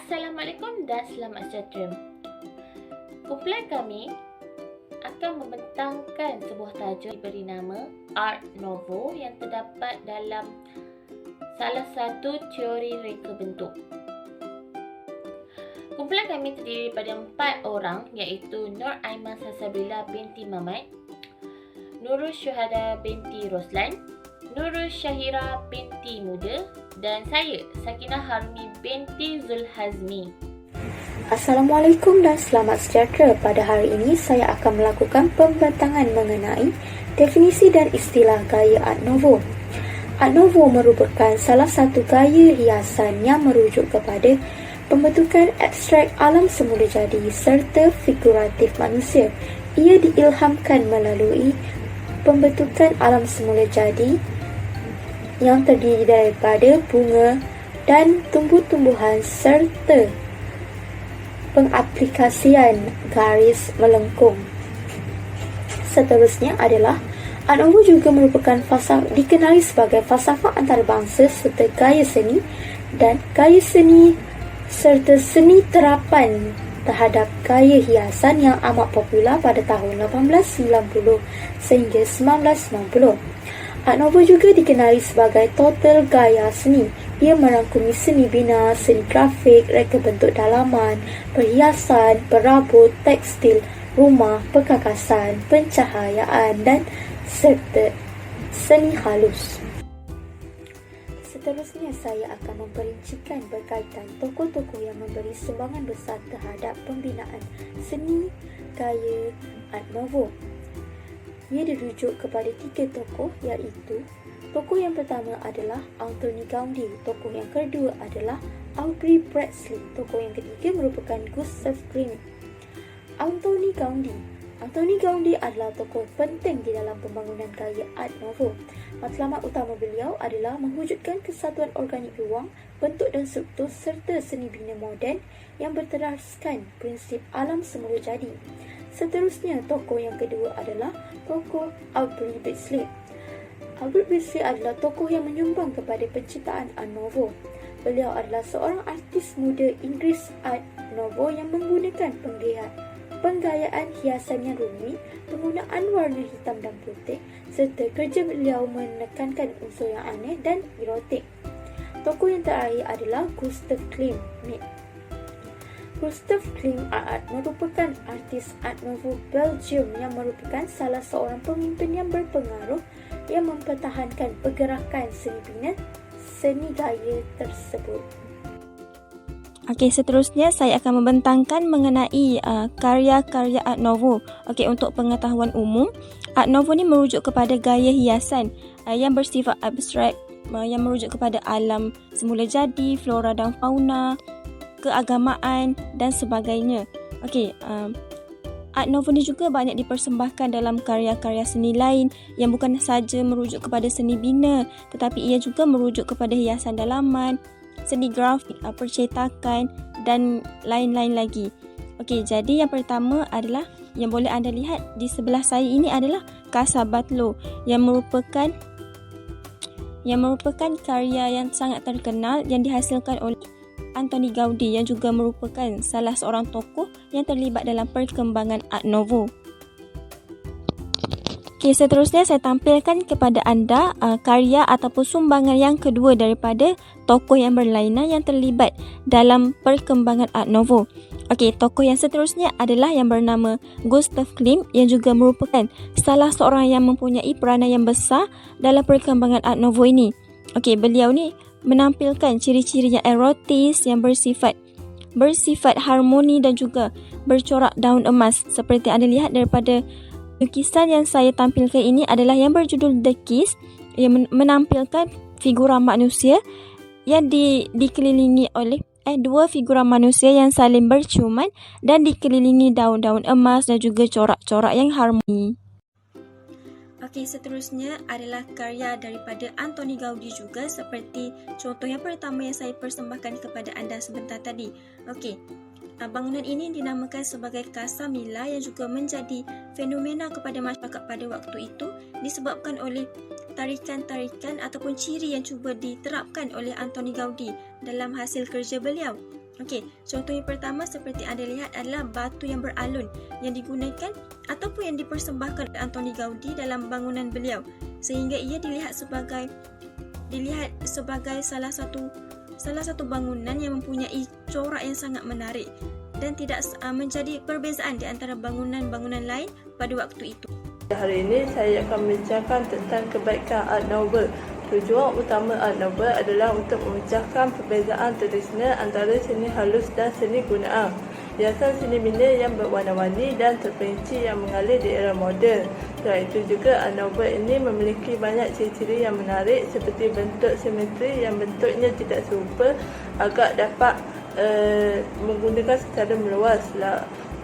Assalamualaikum dan selamat sejahtera. Kumpulan kami akan membentangkan sebuah tajuk diberi nama Art Nouveau yang terdapat dalam salah satu teori reka bentuk. Kumpulan kami terdiri daripada 4 orang, iaitu Nur Aiman Salsabila binti Mamat, Nurul Syuhada binti Roslan, Nurul Syahira binti Muda, dan saya, Sakinah Harumi binti Zulhazmi. Assalamualaikum dan selamat sejahtera. Pada hari ini saya akan melakukan pembentangan mengenai definisi dan istilah gaya Art Nouveau. Art Nouveau merupakan salah satu gaya hiasan yang merujuk kepada pembentukan abstrak alam semula jadi serta figuratif manusia. Ia diilhamkan melalui pembentukan alam semula jadi yang terdiri daripada bunga dan tumbuh-tumbuhan serta pengaplikasian garis melengkung. Seterusnya adalah Art Nouveau juga merupakan dikenali sebagai falsafah antarabangsa serta gaya seni dan gaya seni serta seni terapan terhadap gaya hiasan yang amat popular pada tahun 1890 sehingga 1990. Art Nouveau juga dikenali sebagai total gaya seni. Ia merangkumi seni bina, seni grafik, reka bentuk dalaman, perhiasan, perabot, tekstil, rumah, perkakasan, pencahayaan dan serta seni halus. Seterusnya saya akan memperincikan berkaitan tokoh-tokoh yang memberi sumbangan besar terhadap pembinaan seni gaya Art Nouveau. Ia dirujuk kepada 3 tokoh, iaitu tokoh yang pertama adalah Antoni Gaudí, tokoh yang kedua adalah Audrey Bradley, tokoh yang ketiga merupakan Gustav Klimt. Antoni Gaudí adalah tokoh penting di dalam pembangunan gaya Art Nouveau. Matlamat utama beliau adalah mewujudkan kesatuan organik ruang, bentuk dan struktur serta seni bina moden yang berteraskan prinsip alam semula jadi. Seterusnya, tokoh yang kedua adalah tokoh Audrey Bradley. Audrey Bradley adalah tokoh yang menyumbang kepada penciptaan Art Nouveau. Beliau adalah seorang artis muda Inggeris Art Nouveau yang menggunakan penggayaan hiasan yang rumit, penggunaan warna hitam dan putih, serta kerja beliau menekankan unsur yang aneh dan erotik. Tokoh yang terakhir adalah Gustav Klimt. Gustav Klimt merupakan artis Art Nouveau Belgium yang merupakan salah seorang pemimpin yang berpengaruh yang mempertahankan pergerakan seni bina seni gaya tersebut. Okey, seterusnya saya akan membentangkan mengenai karya-karya Art Nouveau. Okey, untuk pengetahuan umum, Art Nouveau ni merujuk kepada gaya hiasan yang bersifat abstrak, yang merujuk kepada alam semula jadi, flora dan fauna, keagamaan dan sebagainya. Okey, Art Nouveau ni juga banyak dipersembahkan dalam karya-karya seni lain yang bukan sahaja merujuk kepada seni bina, tetapi ia juga merujuk kepada hiasan dalaman, seni grafik, percetakan dan lain-lain lagi. Okey, jadi yang pertama adalah yang boleh anda lihat di sebelah saya ini adalah Casa Batlló yang merupakan karya yang sangat terkenal yang dihasilkan oleh Antoni Gaudí yang juga merupakan salah seorang tokoh yang terlibat dalam perkembangan Art Nouveau. Okay, seterusnya saya tampilkan kepada anda karya ataupun sumbangan yang kedua daripada tokoh yang berlainan yang terlibat dalam perkembangan Art Nouveau. Okey, tokoh yang seterusnya adalah yang bernama Gustav Klimt yang juga merupakan salah seorang yang mempunyai peranan yang besar dalam perkembangan Art Nouveau ini. Okey, beliau ni menampilkan ciri-ciri yang erotis yang bersifat harmoni dan juga bercorak daun emas. Seperti anda lihat daripada lukisan yang saya tampilkan ini adalah yang berjudul The Kiss, yang menampilkan figura manusia yang dikelilingi oleh dua figura manusia yang saling berciuman dan dikelilingi daun-daun emas dan juga corak-corak yang harmoni. Okey, seterusnya adalah karya daripada Antoni Gaudí juga, seperti contoh yang pertama yang saya persembahkan kepada anda sebentar tadi. Okey, bangunan ini dinamakan sebagai Casa Mila yang juga menjadi fenomena kepada masyarakat pada waktu itu disebabkan oleh tarikan-tarikan ataupun ciri yang cuba diterapkan oleh Antoni Gaudí dalam hasil kerja beliau. Okey, contoh yang pertama seperti anda lihat adalah batu yang beralun yang digunakan ataupun yang dipersembahkan oleh Antoni Gaudi dalam bangunan beliau sehingga ia dilihat sebagai salah satu bangunan yang mempunyai corak yang sangat menarik dan tidak menjadi perbezaan di antara bangunan-bangunan lain pada waktu itu. Hari ini saya akan membincangkan tentang kebaikan Art Nouveau. Tujuan utama Art Nouveau adalah untuk memecahkan perbezaan tradisional antara seni halus dan seni gunaan. Hiasan seni bina yang berwarna-warni dan terperinci yang mengalir di era moden. Selain itu juga Art Nouveau ini memiliki banyak ciri-ciri yang menarik seperti bentuk simetri yang bentuknya tidak serupa agak dapat menggunakan secara meluas.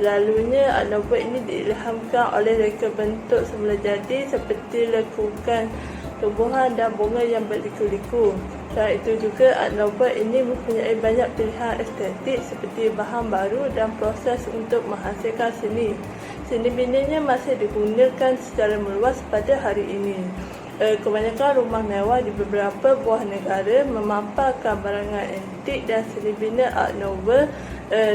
Lalunya Art Nouveau ini diilhamkan oleh reka bentuk semula jadi seperti lekukan tumbuhan dan bunga yang berliku-liku. Selain itu juga Art Nouveau ini mempunyai banyak pilihan estetik seperti bahan baru dan proses untuk menghasilkan seni. Seni binanya masih digunakan secara meluas pada hari ini. Kebanyakan rumah mewah di beberapa buah negara memaparkan barangan antik dan seni bina Art Nouveau.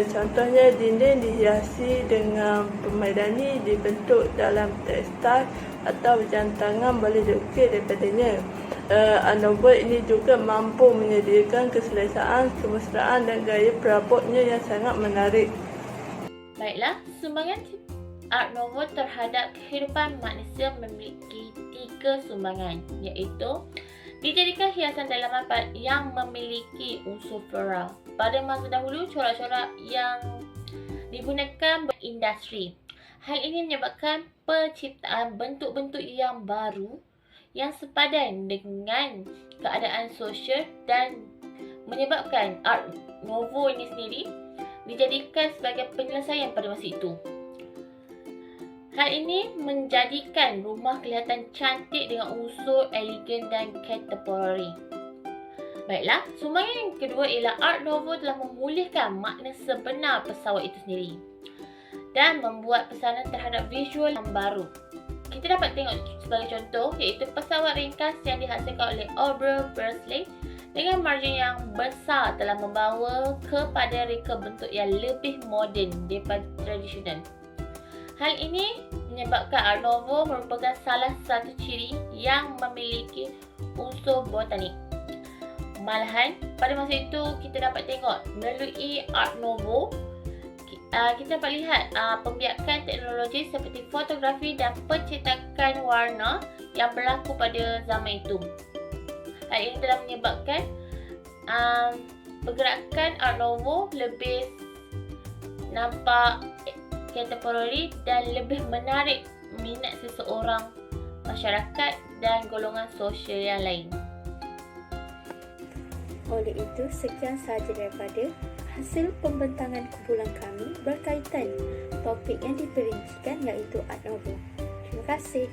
Contohnya dinding dihiasi dengan permaidani dibentuk dalam tekstil atau jam tangan boleh diukir daripadanya. Art Nouveau ini juga mampu menyediakan keselesaan, kemesraan dan gaya perabotnya yang sangat menarik. Baiklah, sumbangan Art Nouveau terhadap kehidupan manusia memiliki 3 sumbangan, iaitu dijadikan hiasan dalaman yang memiliki unsur floral. Pada masa dahulu, corak-corak yang digunakan berindustri. Hal ini menyebabkan penciptaan bentuk-bentuk yang baru yang sepadan dengan keadaan sosial dan menyebabkan Art Nouveau ini sendiri dijadikan sebagai penyelesaian pada masa itu. Hal ini menjadikan rumah kelihatan cantik dengan unsur elegan dan contemporary. Baiklah, sumbangan yang kedua ialah Art Nouveau telah memulihkan makna sebenar pesawat itu sendiri dan membuat pesanan terhadap visual yang baru. Kita dapat tengok sebagai contoh iaitu pesawat ringkas yang dihasilkan oleh Aubrey Bursley dengan margin yang besar telah membawa kepada reka bentuk yang lebih moden daripada tradisional. Hal ini menyebabkan Art Nouveau merupakan salah satu ciri yang memiliki unsur botanik. Malahan, pada masa itu kita dapat tengok melalui Art Nouveau, kita dapat lihat pembiakan teknologi seperti fotografi dan pencetakan warna yang berlaku pada zaman itu. Hal ini telah menyebabkan pergerakan Art Nouveau lebih nampak contemporary dan lebih menarik minat seseorang, masyarakat dan golongan sosial yang lain. Oleh itu, sekian sahaja daripada hasil pembentangan kumpulan kami berkaitan topik yang diperincikan iaitu Art Nouveau. Terima kasih.